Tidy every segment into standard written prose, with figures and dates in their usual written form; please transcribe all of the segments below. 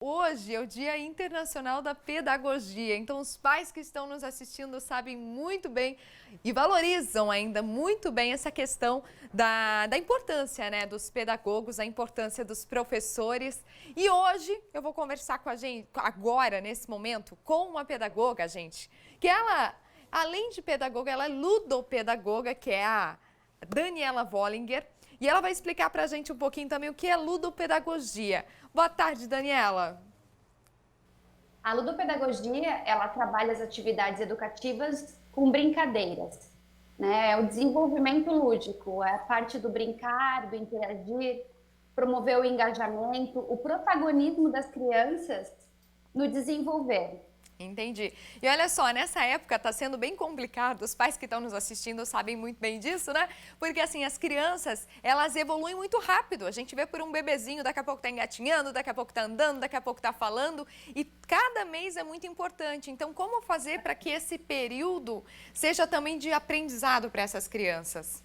Hoje é o Dia Internacional da Pedagogia, então os pais que estão nos assistindo sabem muito bem e valorizam ainda muito bem essa questão da importância, né, dos pedagogos, a importância dos professores. E hoje eu vou conversar com a gente, agora, nesse momento, com uma pedagoga, gente, que ela, além de pedagoga, ela é ludopedagoga, que é a Daniela Vollinger. E ela vai explicar para a gente um pouquinho também o que é ludopedagogia. Boa tarde, Daniela. A ludopedagogia, ela trabalha as atividades educativas com brincadeiras, né? É o desenvolvimento lúdico, é a parte do brincar, do interagir, promover o engajamento, o protagonismo das crianças no desenvolver. Entendi. E olha só, nessa época está sendo bem complicado, os pais que estão nos assistindo sabem muito bem disso, né? Porque assim, as crianças, elas evoluem muito rápido. A gente vê por um bebezinho, daqui a pouco está engatinhando, daqui a pouco está andando, daqui a pouco está falando. E cada mês é muito importante. Então, como fazer para que esse período seja também de aprendizado para essas crianças?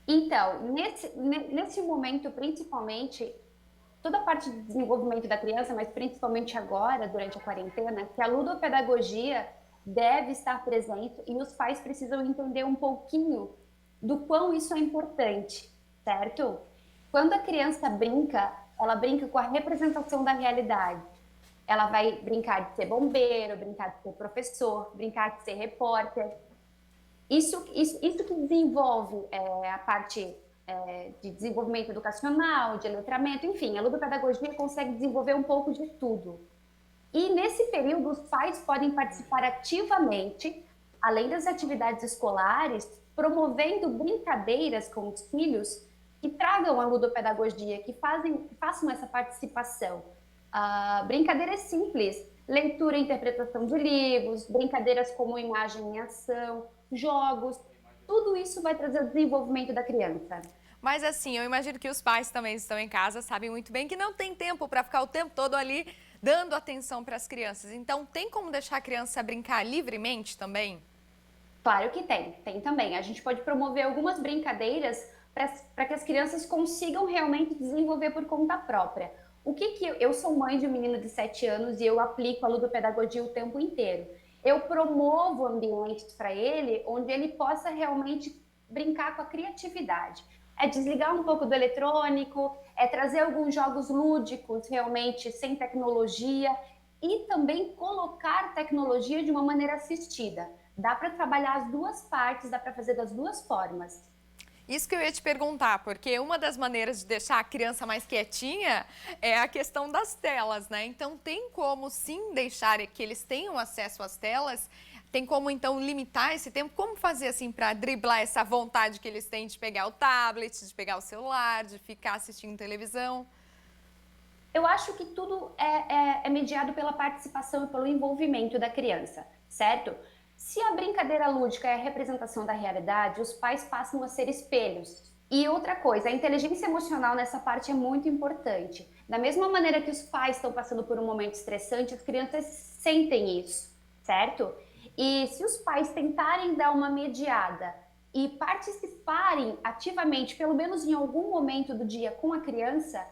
Então, nesse momento, principalmente, toda a parte de desenvolvimento da criança, mas principalmente agora, durante a quarentena, que a ludopedagogia deve estar presente e os pais precisam entender um pouquinho do quão isso é importante, certo? Quando a criança brinca, ela brinca com a representação da realidade. Ela vai brincar de ser bombeiro, brincar de ser professor, brincar de ser repórter. Isso que desenvolve a parte de desenvolvimento educacional, de letramento, enfim, a ludopedagogia consegue desenvolver um pouco de tudo. E nesse período, os pais podem participar ativamente, além das atividades escolares, promovendo brincadeiras com os filhos que tragam a ludopedagogia, que façam essa participação. Brincadeiras simples, leitura e interpretação de livros, brincadeiras como imagem em ação, jogos, tudo isso vai trazer o desenvolvimento da criança. Mas assim, eu imagino que os pais também estão em casa, sabem muito bem que não tem tempo para ficar o tempo todo ali dando atenção para as crianças. Então, tem como deixar a criança brincar livremente também? Claro que tem também. A gente pode promover algumas brincadeiras para que as crianças consigam realmente desenvolver por conta própria. Eu sou mãe de um menino de 7 anos e eu aplico a ludopedagogia o tempo inteiro. Eu promovo ambientes para ele onde ele possa realmente brincar com a criatividade. É desligar um pouco do eletrônico, é trazer alguns jogos lúdicos realmente sem tecnologia e também colocar tecnologia de uma maneira assistida. Dá para trabalhar as duas partes, dá para fazer das duas formas. Isso que eu ia te perguntar, porque uma das maneiras de deixar a criança mais quietinha é a questão das telas, né? Então, tem como sim deixar que eles tenham acesso às telas? Tem como então limitar esse tempo? Como fazer assim para driblar essa vontade que eles têm de pegar o tablet, de pegar o celular, de ficar assistindo televisão? Eu acho que tudo é mediado pela participação e pelo envolvimento da criança, certo? Se a brincadeira lúdica é a representação da realidade, os pais passam a ser espelhos. E outra coisa, a inteligência emocional nessa parte é muito importante. Da mesma maneira que os pais estão passando por um momento estressante, as crianças sentem isso, certo? E se os pais tentarem dar uma mediada e participarem ativamente, pelo menos em algum momento do dia com a criança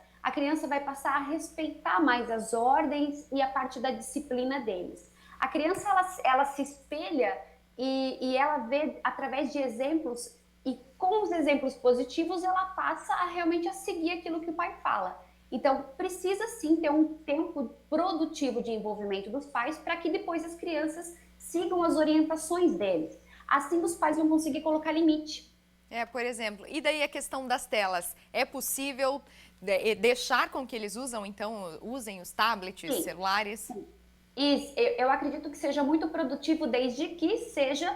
vai passar a respeitar mais as ordens e a parte da disciplina deles. A criança ela se espelha e ela vê através de exemplos e com os exemplos positivos ela passa a realmente a seguir aquilo que o pai fala. Então precisa sim ter um tempo produtivo de envolvimento dos pais para que depois as crianças sigam as orientações deles. Assim os pais vão conseguir colocar limite. É, por exemplo, e daí a questão das telas? É possível deixar com que eles usem os tablets, Sim, celulares? sim. Eu acredito que seja muito produtivo desde que seja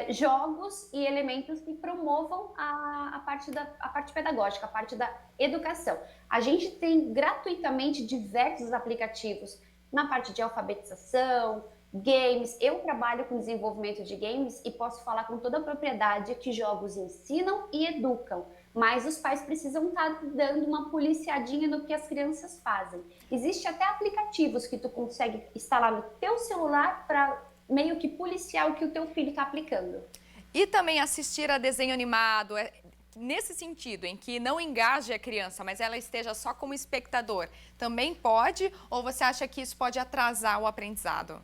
jogos e elementos que promovam a parte pedagógica, a parte da educação. A gente tem gratuitamente diversos aplicativos na parte de alfabetização, games. Eu trabalho com desenvolvimento de games e posso falar com toda a propriedade que jogos ensinam e educam, mas os pais precisam estar dando uma policiadinha no que as crianças fazem. Existe até aplicativos que tu consegue instalar no teu celular para meio que policiar o que o teu filho está aplicando. E também assistir a desenho animado, nesse sentido, em que não engaje a criança, mas ela esteja só como espectador, também pode? Ou você acha que isso pode atrasar o aprendizado?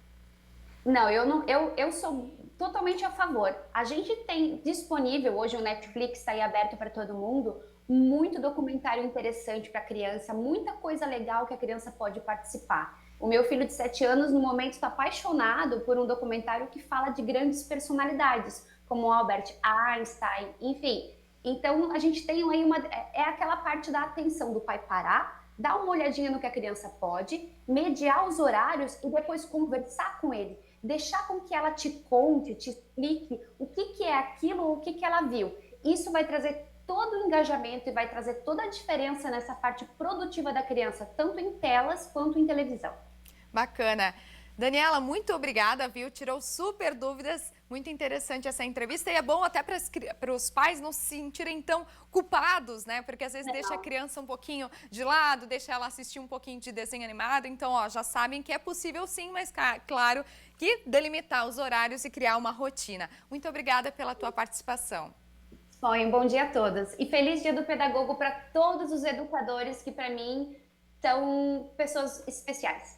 Não, eu não, eu sou totalmente a favor. A gente tem disponível hoje o Netflix está aí aberto para todo mundo, muito documentário interessante para criança, muita coisa legal que a criança pode participar. O meu filho de 7 anos, no momento, está apaixonado por um documentário que fala de grandes personalidades, como Albert Einstein, enfim. Então, a gente tem aí é aquela parte da atenção do pai parar, dar uma olhadinha no que a criança pode, mediar os horários e depois conversar com ele, deixar com que ela te conte, te explique o que, que é aquilo ou o que, que ela viu. Isso vai trazer todo o engajamento e vai trazer toda a diferença nessa parte produtiva da criança, tanto em telas quanto em televisão. Bacana. Daniela, muito obrigada, viu? Tirou super dúvidas. Muito interessante essa entrevista e é bom até para os pais não se sentirem tão culpados, né? Porque às vezes deixa a criança um pouquinho de lado, deixa ela assistir um pouquinho de desenho animado. Então, ó, já sabem que é possível sim, mas claro que delimitar os horários e criar uma rotina. Muito obrigada pela tua participação. Sonho, bom dia a todos. E feliz dia do pedagogo para todos os educadores que, para mim, são pessoas especiais.